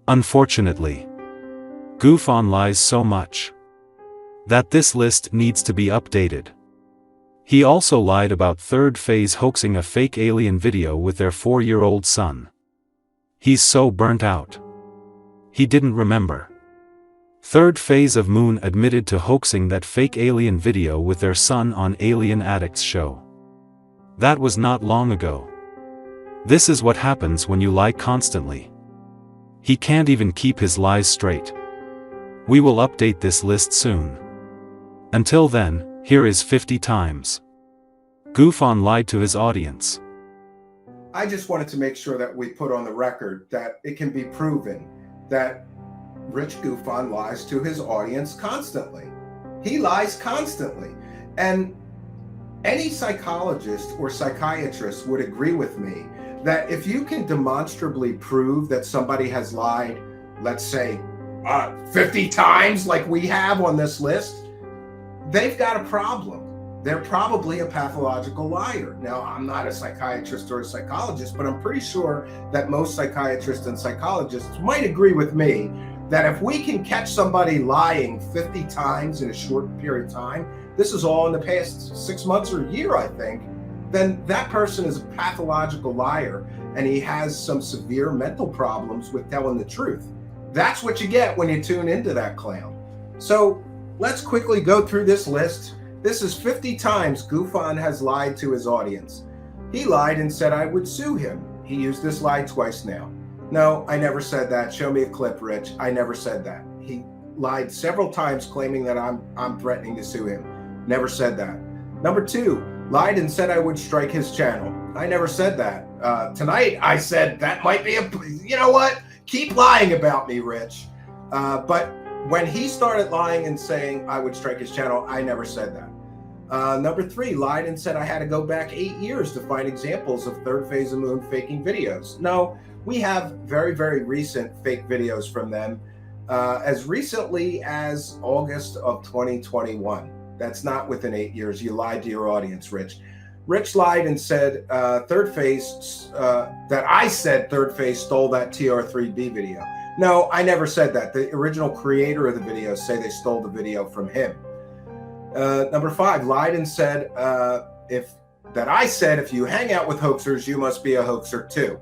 Unfortunately, GUFON lies so much that this list needs to be updated. He also lied about Third Phase hoaxing a fake alien video with their 4-year-old son. He's so burnt out. He didn't remember. Third Phase of Moon admitted to hoaxing that fake alien video with their son on Alien Addicts show. That was not long ago. This is what happens when you lie constantly. He can't even keep his lies straight. We will update this list soon. Until then, here is 50 times GUFON lied to his audience. I just wanted to make sure that we put on the record that it can be proven that Rich GUFON lies to his audience constantly. He lies constantly. And any psychologist or psychiatrist would agree with me that if you can demonstrably prove that somebody has lied, let's say 50 times like we have on this list, they've got a problem. They're probably a pathological liar. Now, I'm not a psychiatrist or a psychologist, but I'm pretty sure that most psychiatrists and psychologists might agree with me that if we can catch somebody lying 50 times in a short period of time, this is all in the past 6 months or a year, I think, then that person is a pathological liar and he has some severe mental problems with telling the truth. That's what you get when you tune into that clown. So let's quickly go through this list. This is 50 times GUFON has lied to his audience. He lied and said I would sue him. He used this lie twice now. No, I never said that. Show me a clip, Rich. I never said that. He lied several times claiming that I'm threatening to sue him. Never said that. Number 2, lied and said I would strike his channel. I never said that. Tonight I said that might be you know what? Keep lying about me, Rich. But when he started lying and saying I would strike his channel, I never said that. Number 3, lied and said I had to go back 8 years to find examples of Third Phase of Moon faking videos. No, we have very, very recent fake videos from them as recently as August of 2021. That's not within 8 years. You lied to your audience, Rich. Rich lied and said Third Phase, that I said Third Phase stole that TR3B video. No, I never said that. The original creator of the video say they stole the video from him. Number 5, lied and said I said if you hang out with hoaxers, you must be a hoaxer too.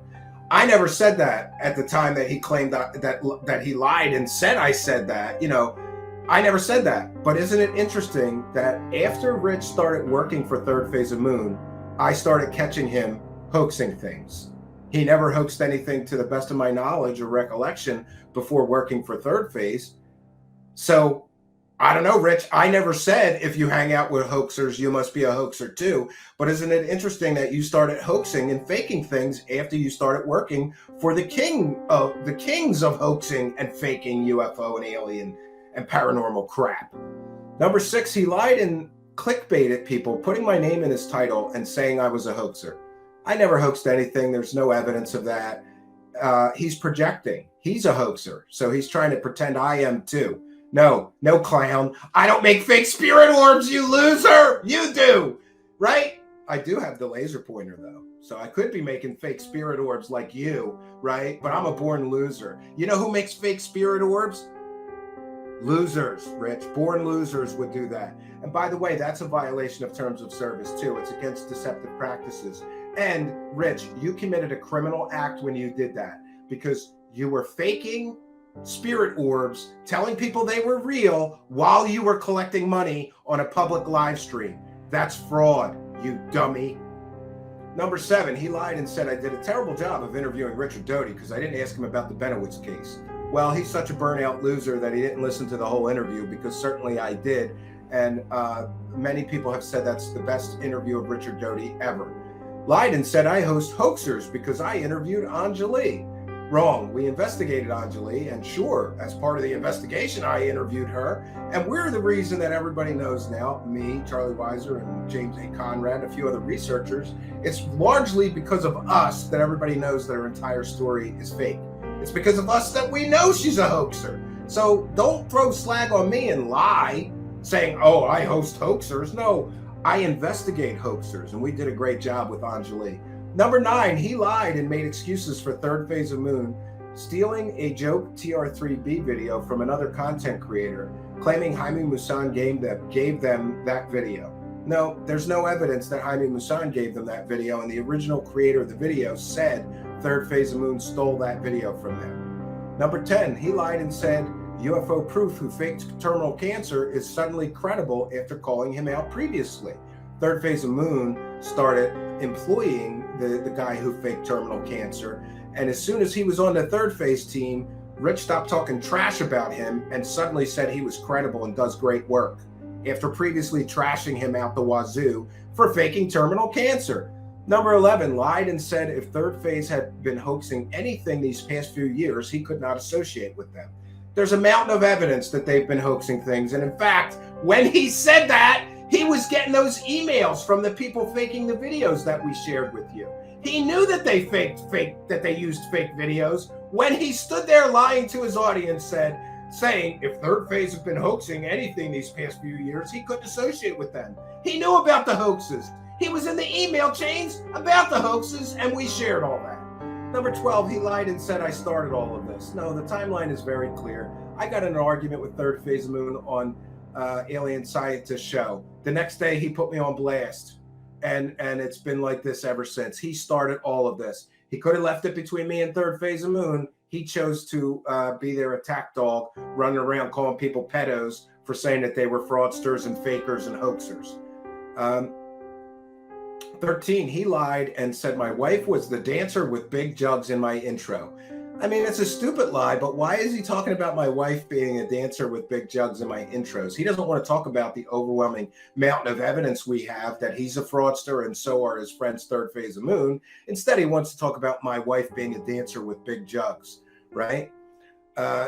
I never said that at the time that he claimed that he lied and said I said that. You know, I never said that. But isn't it interesting that after Rich started working for Third Phase of Moon, I started catching him hoaxing things. He never hoaxed anything to the best of my knowledge or recollection before working for Third Phase. So I don't know, Rich. I never said if you hang out with hoaxers, you must be a hoaxer too. But isn't it interesting that you started hoaxing and faking things after you started working for the kings of hoaxing and faking UFO and alien and paranormal crap? Number 6, he lied and clickbaited people, putting my name in his title and saying I was a hoaxer. I never hoaxed anything. There's no evidence of that. He's projecting. He's a hoaxer. So he's trying to pretend I am too. No, clown. I don't make fake spirit orbs, you loser. You do, right? I do have the laser pointer though. So I could be making fake spirit orbs like you, right? But I'm a born loser. You know who makes fake spirit orbs? Losers, Rich. Born losers would do that. And by the way, that's a violation of terms of service too. It's against deceptive practices. And Rich, you committed a criminal act when you did that because you were faking spirit orbs, telling people they were real while you were collecting money on a public live stream. That's fraud, you dummy. Number 7, he lied and said I did a terrible job of interviewing Richard Doty because I didn't ask him about the Benowitz case. Well, he's such a burnout loser that he didn't listen to the whole interview because certainly I did. And many people have said that's the best interview of Richard Doty ever. Lied and said I host hoaxers because I interviewed Anjali. Wrong. We investigated Anjali, and sure, as part of the investigation, I interviewed her. And we're the reason that everybody knows now, me, Charlie Weiser, and James A. Conrad, a few other researchers. It's largely because of us that everybody knows that her entire story is fake. It's because of us that we know she's a hoaxer. So don't throw slag on me and lie, saying, oh, I host hoaxers. No, I investigate hoaxers, and we did a great job with Anjali. Number 9, he lied and made excuses for Third Phase of Moon stealing a joke TR3B video from another content creator, claiming Jaime Maussan gave them that video. No, there's no evidence that Jaime Maussan gave them that video, and the original creator of the video said Third Phase of Moon stole that video from them. Number 10, he lied and said UFO Proof, who faked terminal cancer, is suddenly credible after calling him out previously. Third Phase of Moon started employing the guy who faked terminal cancer, and as soon as he was on the Third Phase team, Rich stopped talking trash about him and suddenly said he was credible and does great work, after previously trashing him out the wazoo for faking terminal cancer. Number 11, lied and said if Third Phase had been hoaxing anything these past few years, he could not associate with them. There's a mountain of evidence that they've been hoaxing things, and in fact, when he said that, he was getting those emails from the people faking the videos that we shared with you. He knew that they used fake videos when he stood there lying to his audience, saying if Third Phase have been hoaxing anything these past few years, he couldn't associate with them. He knew about the hoaxes. He was in the email chains about the hoaxes, and we shared all that. Number 12, he lied and said I started all of this. No, the timeline is very clear. I got in an argument with Third Phase of Moon on Alien Scientist show. The next day, he put me on blast, and it's been like this ever since. He started all of this. He could have left it between me and Third Phase of Moon. He chose to be their attack dog, running around calling people pedos for saying that they were fraudsters and fakers and hoaxers. 13, he lied and said my wife was the dancer with big jugs in my intro. I mean, it's a stupid lie, but why is he talking about my wife being a dancer with big jugs in my intros? He doesn't want to talk about the overwhelming mountain of evidence we have that he's a fraudster and so are his friends Third Phase of Moon. Instead, he wants to talk about my wife being a dancer with big jugs, right?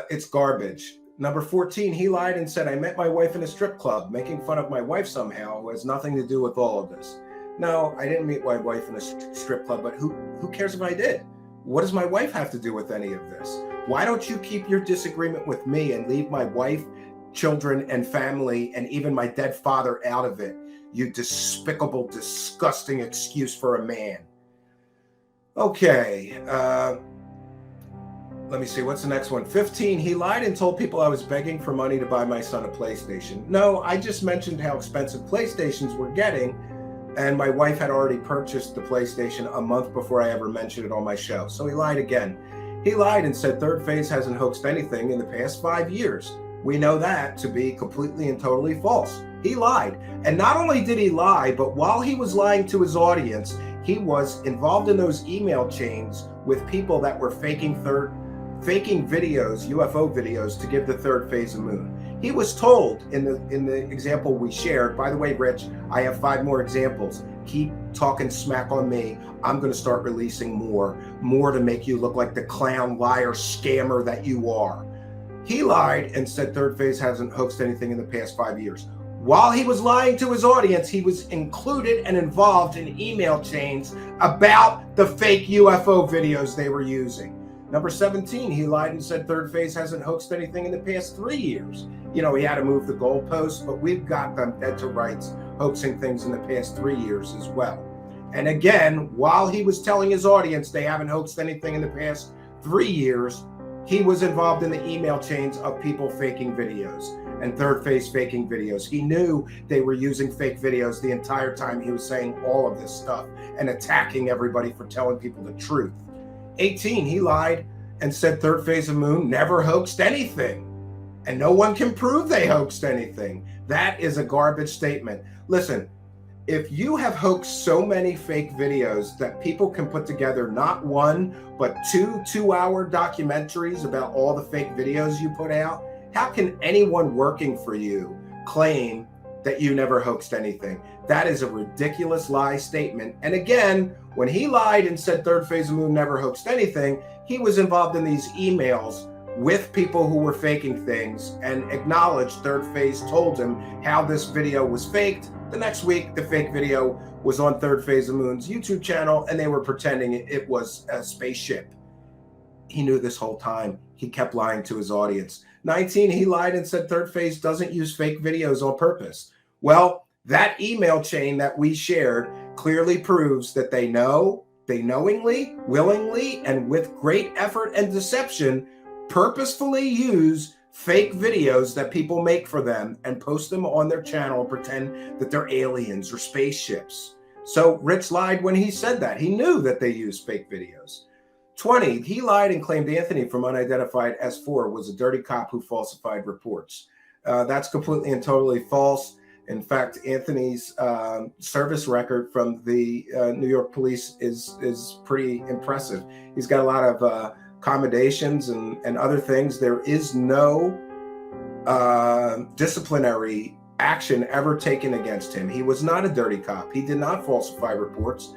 It's garbage. Number 14, he lied and said I met my wife in a strip club, making fun of my wife somehow, who has nothing to do with all of this. No, I didn't meet my wife in a strip club, but who cares if I did? What does my wife have to do with any of this? Why don't you keep your disagreement with me and leave my wife, children, and family, and even my dead father out of it? You despicable, disgusting excuse for a man. Okay, let me see, what's the next one? 15, he lied and told people I was begging for money to buy my son a PlayStation. No, I just mentioned how expensive PlayStations were getting, and my wife had already purchased the PlayStation a month before I ever mentioned it on my show. So he lied again. He lied and said Third Phase hasn't hoaxed anything in the past 5 years. We know that to be completely and totally false. He lied. And not only did he lie, but while he was lying to his audience, he was involved in those email chains with people that were faking videos, UFO videos, to give the Third Phase of Moon. He was told in the example we shared, by the way, Rich, I have 5 more examples. Keep talking smack on me. I'm going to start releasing more to make you look like the clown, liar, scammer that you are. He lied and said Third Phase hasn't hoaxed anything in the past 5 years. While he was lying to his audience, he was included and involved in email chains about the fake UFO videos they were using. Number 17, he lied and said Third Phase hasn't hoaxed anything in the past 3 years. You know, he had to move the goalposts, but we've got them dead to rights hoaxing things in the past 3 years as well. And again, while he was telling his audience they haven't hoaxed anything in the past 3 years, he was involved in the email chains of people faking videos and Third Phase faking videos. He knew they were using fake videos the entire time he was saying all of this stuff and attacking everybody for telling people the truth. 18, he lied and said Third Phase of Moon never hoaxed anything. And no one can prove they hoaxed anything. That is a garbage statement. Listen, if you have hoaxed so many fake videos that people can put together not one, but two-hour documentaries about all the fake videos you put out, how can anyone working for you claim that you never hoaxed anything? That is a ridiculous lie statement. And again, when he lied and said Third Phase of Moon never hoaxed anything, he was involved in these emails with people who were faking things and acknowledged Third Phase told him how this video was faked. The next week, the fake video was on Third Phase of Moon's YouTube channel, and they were pretending it was a spaceship. He knew this whole time. He kept lying to his audience. 19, he lied and said Third Phase doesn't use fake videos on purpose. Well, that email chain that we shared clearly proves that they know, They knowingly, willingly, and with great effort and deception purposefully use fake videos that people make for them and post them on their channel and pretend that they're aliens or spaceships. So Rich lied when he said that. He knew that they used fake videos. 20, he lied and claimed Anthony from unidentified S4 was a dirty cop who falsified reports. That's completely and totally false. In fact, Anthony's service record from the New York police is pretty impressive. He's got a lot of accommodations and other things. There is no disciplinary action ever taken against him. He was not a dirty cop. He did not falsify reports.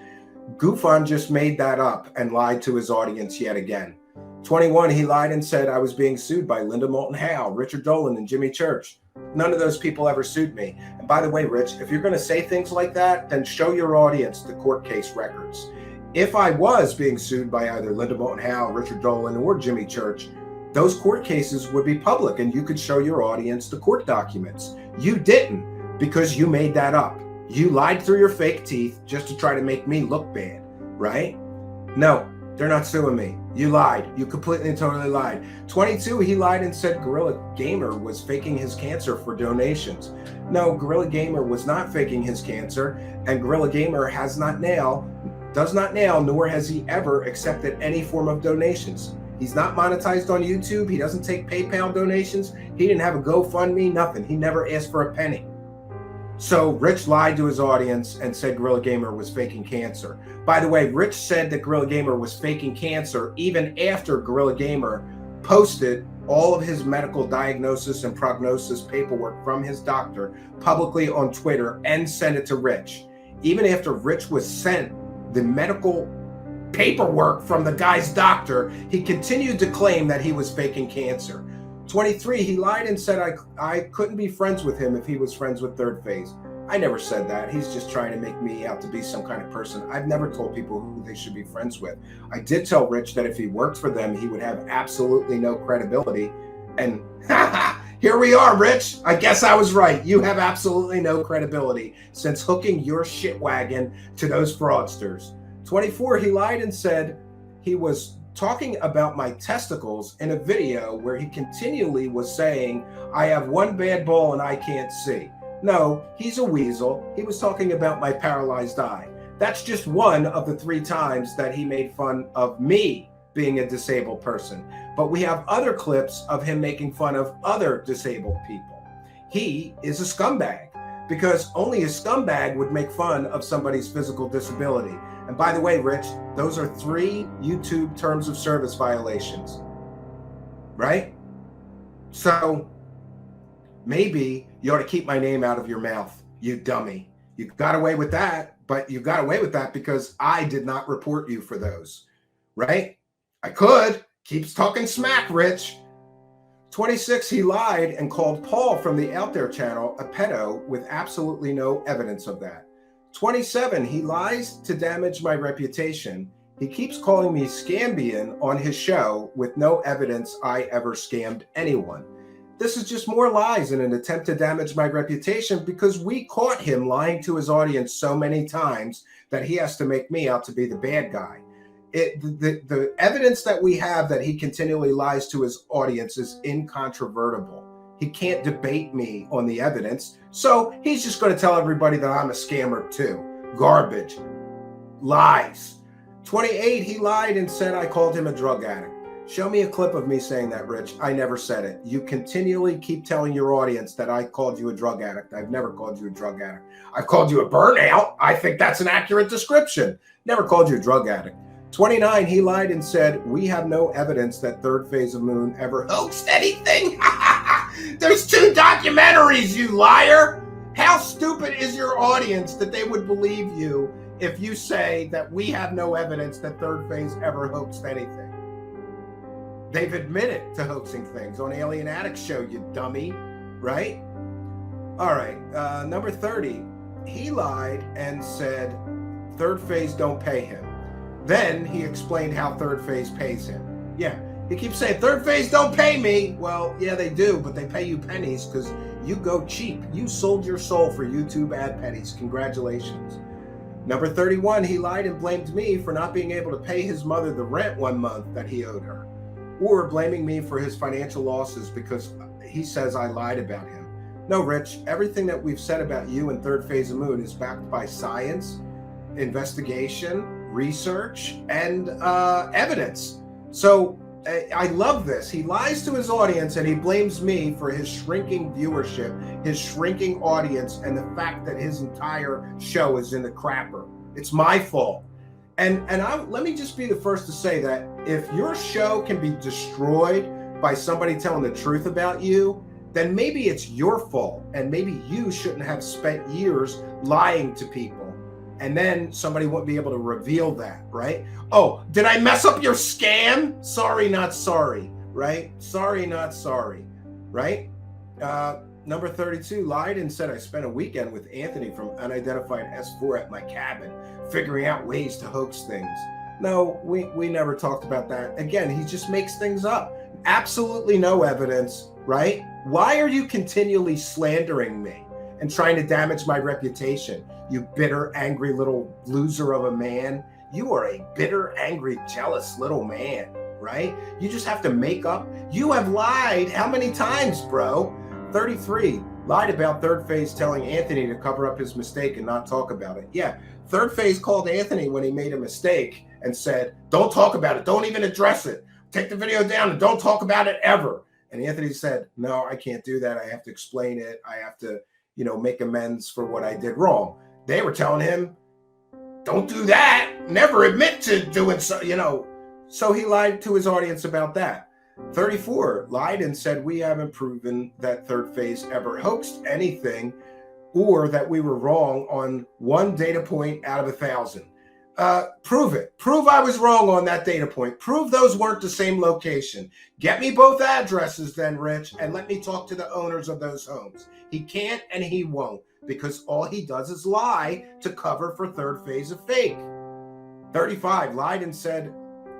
GUFON just made that up and lied to his audience yet again. 21, he lied and said I was being sued by Linda Moulton Howe, Richard Dolan, and Jimmy Church. None of those people ever sued me. And by the way, Rich, if you're going to say things like that, then show your audience the court case records. If I was being sued by either Linda Moulton Howe, Richard Dolan, or Jimmy Church, those court cases would be public and you could show your audience the court documents. You didn't, because you made that up. You lied through your fake teeth just to try to make me look bad, right? No, they're not suing me. You lied. You completely and totally lied. 22, he lied and said Gorilla Gamer was faking his cancer for donations. No, Gorilla Gamer was not faking his cancer, and Gorilla Gamer does not now, nor has he ever accepted any form of donations. He's not monetized on YouTube. He doesn't take PayPal donations. He didn't have a GoFundMe, nothing. He never asked for a penny. So Rich lied to his audience and said Gorilla Gamer was faking cancer. By the way, Rich said that Gorilla Gamer was faking cancer even after Gorilla Gamer posted all of his medical diagnosis and prognosis paperwork from his doctor publicly on Twitter and sent it to Rich. Even after Rich was sent the medical paperwork from the guy's doctor, he continued to claim that he was faking cancer. 23, he lied and said I couldn't be friends with him if he was friends with Third Phase. I never said that. He's just trying to make me out to be some kind of person. I've never told people who they should be friends with. I did tell Rich that if he worked for them, he would have absolutely no credibility. And here we are, Rich. I guess I was right. You have absolutely no credibility since hooking your shit wagon to those fraudsters. 24, he lied and said he was talking about my testicles in a video where he continually was saying, I have one bad ball and I can't see. No, he's a weasel. He was talking about my paralyzed eye. That's just one of the 3 times that he made fun of me being a disabled person. But we have other clips of him making fun of other disabled people. He is a scumbag because only a scumbag would make fun of somebody's physical disability. And by the way, Rich, those are 3 YouTube terms of service violations, right? So maybe you ought to keep my name out of your mouth, you dummy. You got away with that, but you got away with that because I did not report you for those, right? I could. Keeps talking smack, Rich. 26, he lied and called Paul from the Out There channel a pedo with absolutely no evidence of that. 27, he lies to damage my reputation. He keeps calling me Scambian on his show with no evidence I ever scammed anyone. This is just more lies in an attempt to damage my reputation because we caught him lying to his audience so many times that he has to make me out to be the bad guy. The evidence that we have that he continually lies to his audience is incontrovertible. He can't debate me on the evidence, so he's just going to tell everybody that I'm a scammer too. Garbage. Lies. 28, he lied and said I called him a drug addict. Show me a clip of me saying that, Rich. I never said it. You continually keep telling your audience that I called you a drug addict. I've never called you a drug addict. I've called you a burnout. I think that's an accurate description. Never called you a drug addict. 29, he lied and said, we have no evidence that Third Phase of Moon ever hoaxed anything. There's 2 documentaries, you liar. How stupid is your audience that they would believe you if you say that we have no evidence that Third Phase ever hoaxed anything? They've admitted to hoaxing things on Alien Addict's show, you dummy, right? All right, number 30, he lied and said Third Phase don't pay him. Then he explained how Third Phase pays him. Yeah, he keeps saying, Third Phase don't pay me. Well, yeah, they do, but they pay you pennies because you go cheap. You sold your soul for YouTube ad pennies. Congratulations. Number 31, he lied and blamed me for not being able to pay his mother the rent one month that he owed her, or blaming me for his financial losses because he says I lied about him. No, Rich, everything that we've said about you in Third Phase of Moon is backed by science, investigation, research, and evidence. So I love this. He lies to his audience and he blames me for his shrinking viewership, his shrinking audience, and the fact that his entire show is in the crapper. It's my fault. And let me just be the first to say that if your show can be destroyed by somebody telling the truth about you, then maybe it's your fault, and maybe you shouldn't have spent years lying to people, and then somebody won't be able to reveal that, right? Oh, did I mess up your scam? Sorry, not sorry, right? Sorry, not sorry, right? Number 32, lied and said I spent a weekend with Anthony from Unidentified S4 at my cabin, figuring out ways to hoax things. No, we never talked about that. Again, he just makes things up. Absolutely no evidence, right? Why are you continually slandering me and trying to damage my reputation? You bitter, angry little loser of a man. You are a bitter, angry, jealous little man, right? You just have to make up. You have lied how many times, bro? 33, lied about Third Phase telling Anthony to cover up his mistake and not talk about it. Yeah, Third Phase called Anthony when he made a mistake and said, don't talk about it. Don't even address it. Take the video down and don't talk about it ever. And Anthony said, no, I can't do that. I have to explain it. I have to, make amends for what I did wrong. They were telling him, don't do that. Never admit to doing so, So he lied to his audience about that. 34, lied and said we haven't proven that Third Phase ever hoaxed anything or that we were wrong on one data point out of 1,000. Prove it. Prove I was wrong on that data point. Prove those weren't the same location. Get me both addresses then, Rich, and let me talk to the owners of those homes. He can't and he won't, because all he does is lie to cover for Third Phase of fake. 35, lied and said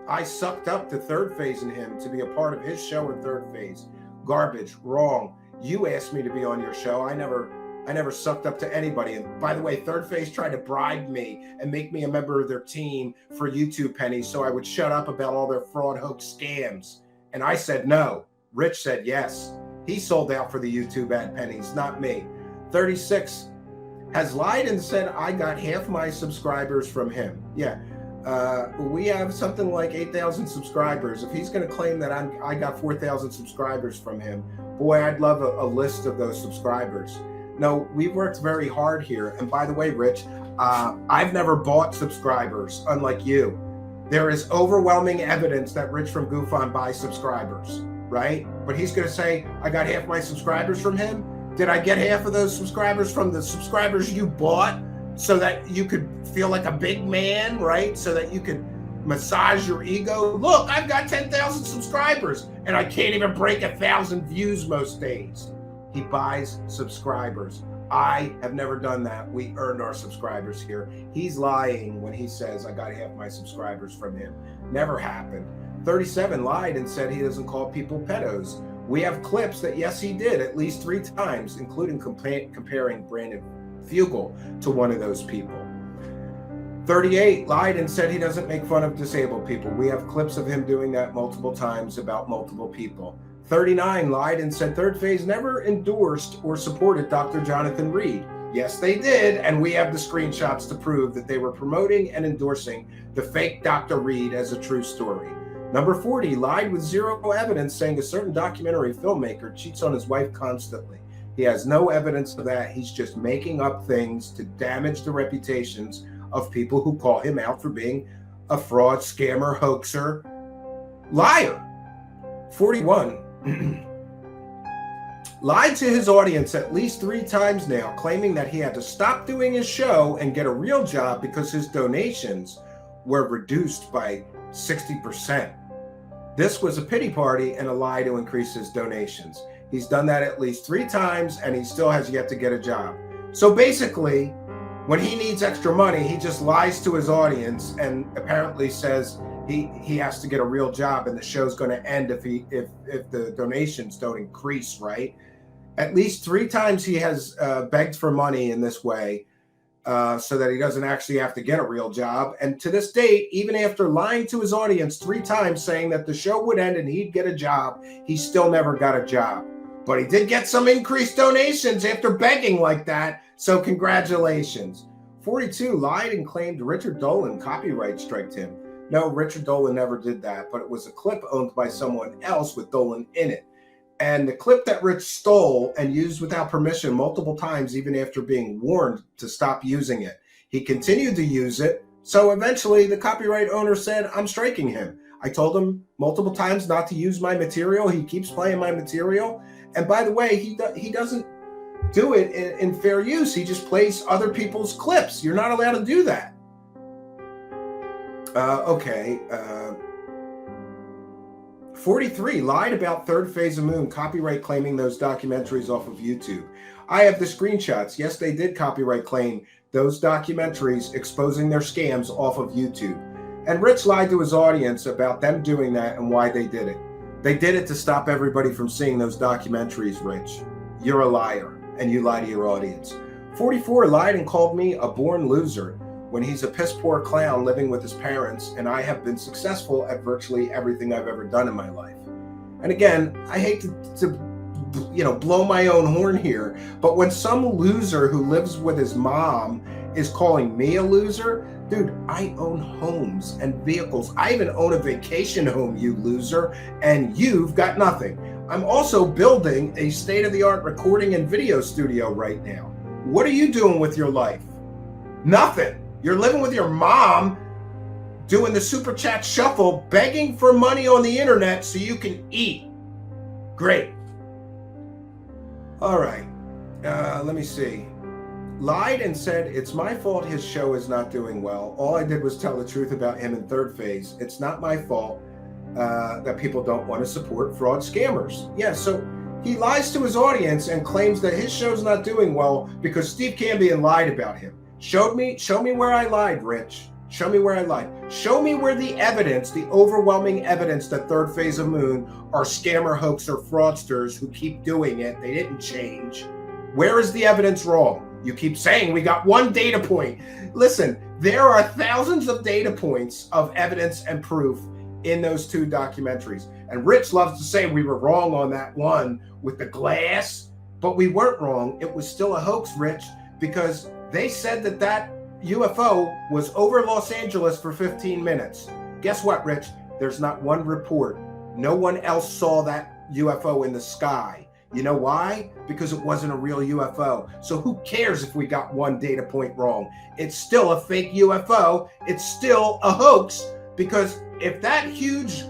I sucked up to Third Phase and him to be a part of his show in Third Phase. Garbage. Wrong. You asked me to be on your show. I never sucked up to anybody. And by the way, Third Phase tried to bribe me and make me a member of their team for YouTube pennies so I would shut up about all their fraud, hoax, scams. And I said no. Rich said yes. He sold out for the YouTube ad pennies, not me. 36, has lied and said I got half my subscribers from him. Yeah. We have something like 8,000 subscribers. If he's going to claim that I got 4,000 subscribers from him, boy, I'd love a list of those subscribers. No, we've worked very hard here. And by the way, Rich, I've never bought subscribers, unlike you. There is overwhelming evidence that Rich from GUFON buys subscribers, right? But he's going to say, I got half my subscribers from him. Did I get half of those subscribers from the subscribers you bought so that you could feel like a big man, right? So that you could massage your ego? Look, I've got 10,000 subscribers and I can't even break 1,000 views most days. He buys subscribers. I have never done that. We earned our subscribers here. He's lying when he says I got half my subscribers from him. Never happened. 37, lied and said he doesn't call people pedos. We have clips that, yes, he did at least 3 times, including comparing Brandon Fugel to one of those people. 38, lied and said he doesn't make fun of disabled people. We have clips of him doing that multiple times about multiple people. 39, lied and said Third Phase never endorsed or supported Dr. Jonathan Reed. Yes, they did, and we have the screenshots to prove that they were promoting and endorsing the fake Dr. Reed as a true story. Number 40, lied with zero evidence, saying a certain documentary filmmaker cheats on his wife constantly. He has no evidence of that. He's just making up things to damage the reputations of people who call him out for being a fraud, scammer, hoaxer, liar. 41, lied to his audience at least 3 times now, claiming that he had to stop doing his show and get a real job because his donations were reduced by 60%. This was a pity party and a lie to increase his donations. He's done that at least 3 times and he still has yet to get a job. So basically, when he needs extra money, he just lies to his audience and apparently says he has to get a real job and the show's going to end if the donations don't increase, right? At least 3 times he has begged for money in this way. so that he doesn't actually have to get a real job. And to this date, even after lying to his audience 3 times saying that the show would end and he'd get a job, he still never got a job. But he did get some increased donations after begging like that, so congratulations. 42 lied and claimed Richard Dolan copyright striked him. No, Richard Dolan never did that, but it was a clip owned by someone else with Dolan in it. And the clip that Rich stole and used without permission multiple times, even after being warned to stop using it, he continued to use it. So eventually the copyright owner said, I'm striking him. I told him multiple times not to use my material. He keeps playing my material. And by the way, he doesn't do it in fair use. He just plays other people's clips. You're not allowed to do that. Okay. 43 lied about Third Phase of Moon, copyright claiming those documentaries off of YouTube. I have the screenshots. Yes, they did copyright claim those documentaries exposing their scams off of YouTube. And Rich lied to his audience about them doing that and why they did it. They did it to stop everybody from seeing those documentaries, Rich. You're a liar, and you lie to your audience. 44 lied and called me a born loser when he's a piss-poor clown living with his parents, and I have been successful at virtually everything I've ever done in my life. And again, I hate to blow my own horn here, but when some loser who lives with his mom is calling me a loser, dude, I own homes and vehicles. I even own a vacation home, you loser, and you've got nothing. I'm also building a state-of-the-art recording and video studio right now. What are you doing with your life? Nothing. You're living with your mom, doing the super chat shuffle, begging for money on the internet so you can eat. Great. All right. Let me see. Lied and said, it's my fault his show is not doing well. All I did was tell the truth about him in Third Phase. It's not my fault that people don't want to support fraud scammers. Yeah, so he lies to his audience and claims that his show's not doing well because Steve Cambion lied about him. Show me where I lied, Rich. Show me where I lied. Show me where the evidence, the overwhelming evidence that Third Phase of Moon are scammer, hoaxer, fraudsters who keep doing it. They didn't change. Where is the evidence wrong? You keep saying we got one data point. Listen, there are thousands of data points of evidence and proof in those 2 documentaries. And Rich loves to say we were wrong on that one with the glass, but we weren't wrong. It was still a hoax, Rich, because they said that UFO was over Los Angeles for 15 minutes. Guess what, Rich? There's not one report. No one else saw that UFO in the sky. You know why? Because it wasn't a real UFO. So who cares if we got one data point wrong? It's still a fake UFO. It's still a hoax, because if that huge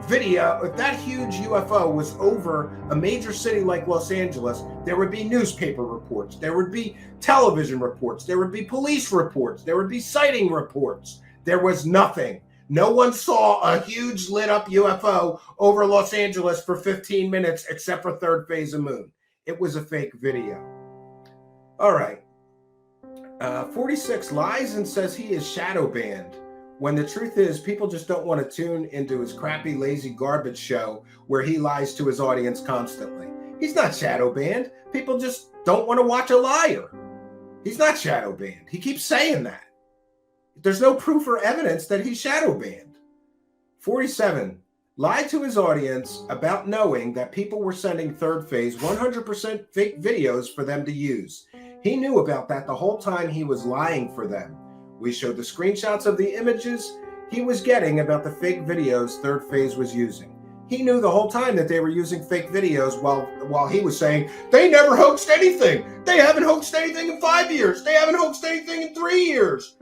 UFO was over a major city like Los Angeles, there would be newspaper reports, there would be television reports, there would be police reports, there would be sighting reports. There was nothing. No one saw a huge lit up UFO over Los Angeles for 15 minutes except for Third Phase of Moon. It was a fake video. All right. 46 lies and says he is shadow banned, when the truth is people just don't want to tune into his crappy, lazy garbage show where he lies to his audience constantly. He's not shadow banned. People just don't want to watch a liar. He's not shadow banned. He keeps saying that. There's no proof or evidence that he's shadow banned. 47 lied to his audience about knowing that people were sending Third Phase 100% fake videos for them to use. He knew about that the whole time he was lying for them. We showed the screenshots of the images he was getting about the fake videos Third Phase was using. He knew the whole time that they were using fake videos while he was saying, they never hoaxed anything. They haven't hoaxed anything in 5 years. They haven't hoaxed anything in 3 years.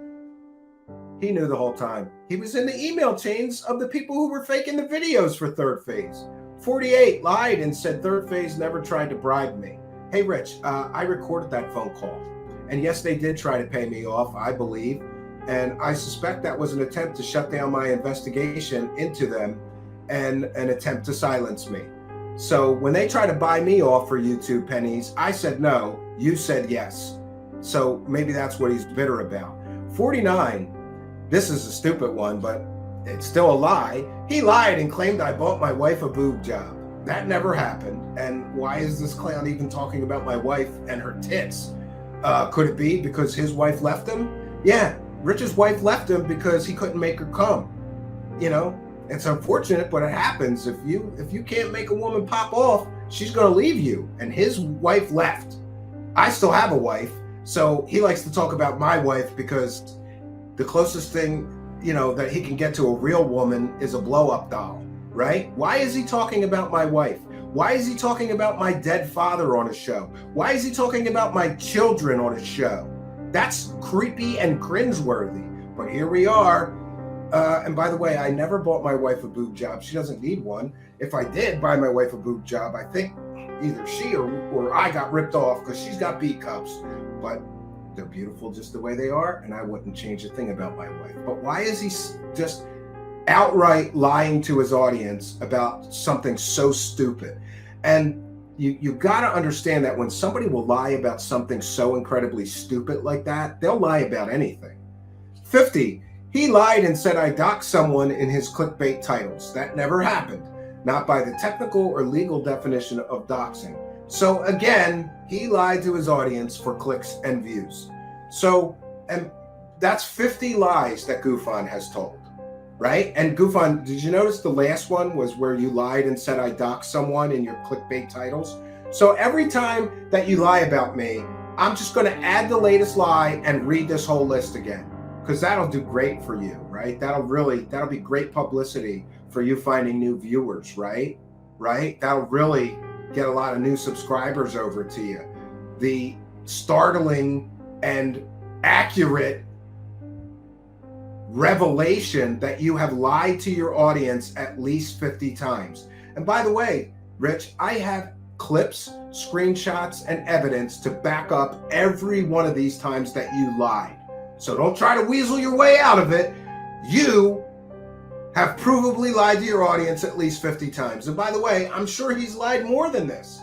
He knew the whole time. He was in the email chains of the people who were faking the videos for Third Phase. 48 lied and said Third Phase never tried to bribe me. Hey, Rich, I recorded that phone call. And yes, they did try to pay me off, I believe. And I suspect that was an attempt to shut down my investigation into them and an attempt to silence me. So when they try to buy me off for YouTube pennies, I said no, you said yes. So maybe that's what he's bitter about. 49, this is a stupid one, but it's still a lie. He lied and claimed I bought my wife a boob job. That never happened. And why is this clown even talking about my wife and her tits? Could it be because his wife left him? Yeah, Rich's wife left him because he couldn't make her come. You know, it's unfortunate, but it happens. If you can't make a woman pop off, she's going to leave you. And his wife left. I still have a wife, so he likes to talk about my wife because the closest thing, you know, that he can get to a real woman is a blow-up doll, right? Why is he talking about my wife? Why is he talking about my dead father on his show? Why is he talking about my children on his show? That's creepy and cringeworthy. But here we are. And by the way, I never bought my wife a boob job. She doesn't need one. If I did buy my wife a boob job, I think either she or I got ripped off because she's got B cups. But they're beautiful just the way they are, and I wouldn't change a thing about my wife. But why is he just outright lying to his audience about something so stupid? And you got to understand that when somebody will lie about something so incredibly stupid like that, they'll lie about anything. 50, he lied and said I doxed someone in his clickbait titles. That never happened, not by the technical or legal definition of doxing. So again, he lied to his audience for clicks and views. So, and that's 50 lies that GUFON has told. Right? And GUFON, did you notice the last one was where you lied and said I doxed someone in your clickbait titles? So every time that you lie about me, I'm just going to add the latest lie and read this whole list again, because that'll do great for you, right? That'll be great publicity for you finding new viewers, right? Right? That'll really get a lot of new subscribers over to you. The startling and accurate revelation that you have lied to your audience at least 50 times. And by the way, Rich, I have clips, screenshots, and evidence to back up every one of these times that you lied. So don't try to weasel your way out of it. You have provably lied to your audience at least 50 times. And by the way, I'm sure he's lied more than this.